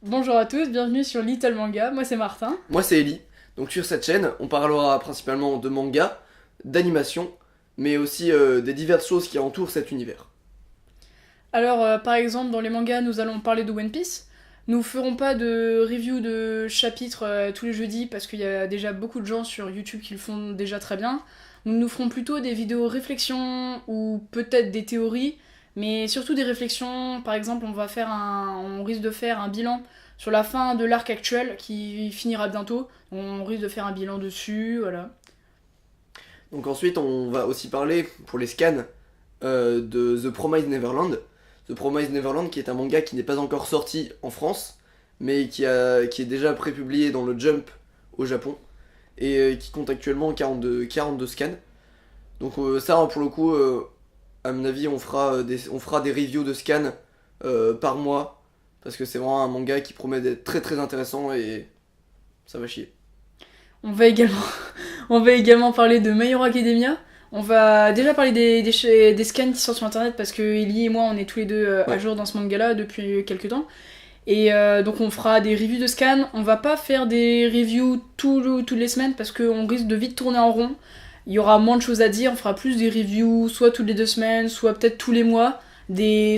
Bonjour à tous, bienvenue sur Little Manga, moi c'est Martin. Moi c'est Ellie. Donc sur cette chaîne, on parlera principalement de manga, d'animation, mais aussi des diverses choses qui entourent cet univers. Alors par exemple dans les mangas nous allons parler de One Piece. Nous ferons pas de review de chapitres tous les jeudis parce qu'il y a déjà beaucoup de gens sur YouTube qui le font déjà très bien. Nous ferons plutôt des vidéos réflexions ou peut-être des théories, mais surtout des réflexions. Par exemple on risque de faire un bilan sur la fin de l'arc actuel qui finira bientôt. On risque de faire un bilan dessus, voilà. Donc ensuite on va aussi parler pour les scans de The Promised Neverland. The Promised Neverland qui est un manga qui n'est pas encore sorti en France, mais qui est déjà prépublié dans le Jump au Japon, et qui compte actuellement 42 scans. Donc ça pour le coup, à mon avis on fera des reviews de scans par mois, parce que c'est vraiment un manga qui promet d'être très très intéressant et ça va chier. On va également parler de My Hero Academia. On va déjà parler des scans qui sortent sur internet parce que Ellie et moi on est tous les deux à jour dans ce manga là depuis quelques temps. Et donc on fera des reviews de scans. On va pas faire des reviews toutes les semaines parce qu'on risque de vite tourner en rond. Il y aura moins de choses à dire. On fera plus des reviews soit toutes les 2 semaines, soit peut-être tous les mois.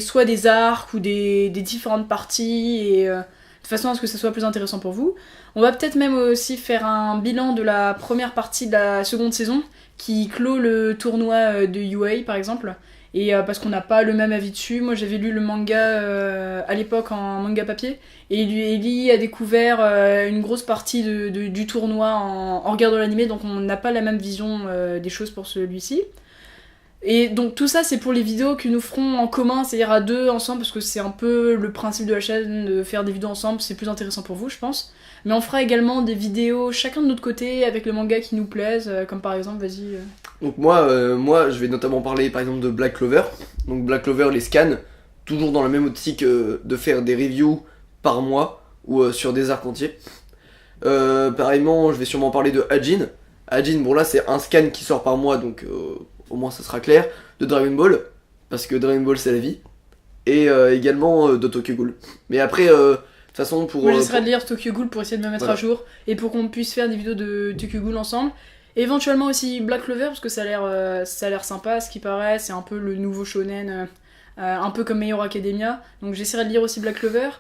Soit des arcs ou des différentes parties. Et de façon à ce que ça soit plus intéressant pour vous. On va peut-être même aussi faire un bilan de la première partie de la seconde saison qui clôt le tournoi de UA par exemple, et parce qu'on n'a pas le même avis dessus. Moi j'avais lu le manga à l'époque en manga papier, et Ellie a découvert une grosse partie du tournoi en regardant l'animé, donc on n'a pas la même vision des choses pour celui-ci. Et donc tout ça c'est pour les vidéos que nous ferons en commun, c'est-à-dire à deux ensemble, parce que c'est un peu le principe de la chaîne de faire des vidéos ensemble, c'est plus intéressant pour vous je pense. Mais on fera également des vidéos chacun de notre côté avec le manga qui nous plaise, comme par exemple, vas-y. Donc moi je vais notamment parler par exemple de Black Clover. Donc Black Clover, les scans, toujours dans la même optique de faire des reviews par mois ou sur des arcs entiers. Pareillement je vais sûrement parler de Hajin. Hajin, bon là c'est un scan qui sort par mois, donc au moins ça sera clair. De Dragon Ball, parce que Dragon Ball c'est la vie. Et également de Tokyo Ghoul. Mais après, de toute façon pour... Moi j'essaierai de lire Tokyo Ghoul pour essayer de me mettre voilà. à jour, et pour qu'on puisse faire des vidéos de Tokyo Ghoul ensemble. Et éventuellement aussi Black Clover, parce que ça a l'air sympa, à ce qui paraît, c'est un peu le nouveau shonen, un peu comme My Hero Academia. Donc j'essaierai de lire aussi Black Clover.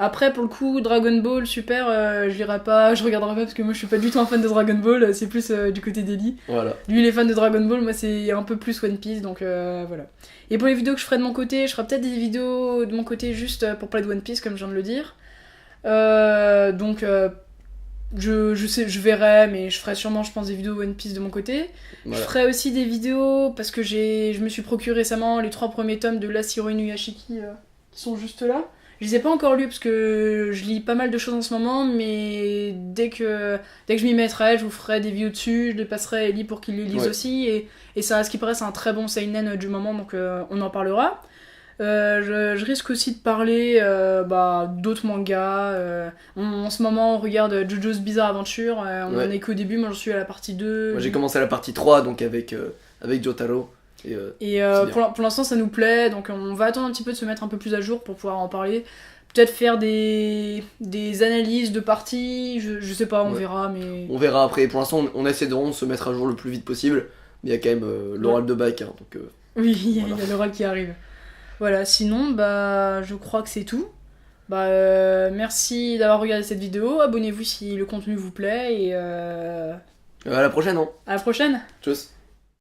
Après, pour le coup, Dragon Ball, super, je lirai pas, je regarderai pas parce que moi je suis pas du tout un fan de Dragon Ball, c'est plus du côté d'Ellie. Voilà. Lui il est fan de Dragon Ball, moi c'est un peu plus One Piece, donc voilà. Et pour les vidéos que je ferai de mon côté, je ferai peut-être des vidéos de mon côté juste pour parler de One Piece, comme je viens de le dire. Donc je verrai, mais je ferai sûrement, je pense, des vidéos One Piece de mon côté. Voilà. Je ferai aussi des vidéos parce que je me suis procuré récemment les 3 premiers tomes de Last Hero Inuyashiki qui sont juste là. Je les ai pas encore lus parce que je lis pas mal de choses en ce moment, mais dès que je m'y mettrai, je vous ferai des vidéos dessus, je les passerai à Ellie pour qu'il les lise aussi, et ça, à ce qui paraît, c'est un très bon seinen du moment, donc on en parlera. Je risque aussi de parler d'autres mangas. En ce moment, on regarde JoJo's Bizarre Adventure. On en est qu'au début, moi j'en suis à la partie 2. Moi j'ai commencé à la partie 3, donc avec Jotaro. Et pour l'instant, ça nous plaît, donc on va attendre un petit peu de se mettre un peu plus à jour pour pouvoir en parler. Peut-être faire des analyses de parties, je sais pas, on verra, mais... On verra après. Pour l'instant, on essaie de se mettre à jour le plus vite possible, mais il y a quand même l'oral de bac, hein, donc... Oui, il y a l'oral qui arrive. Voilà, sinon, je crois que c'est tout. Merci d'avoir regardé cette vidéo, abonnez-vous si le contenu vous plaît, et... à la prochaine, hein. À la prochaine. Tchuss.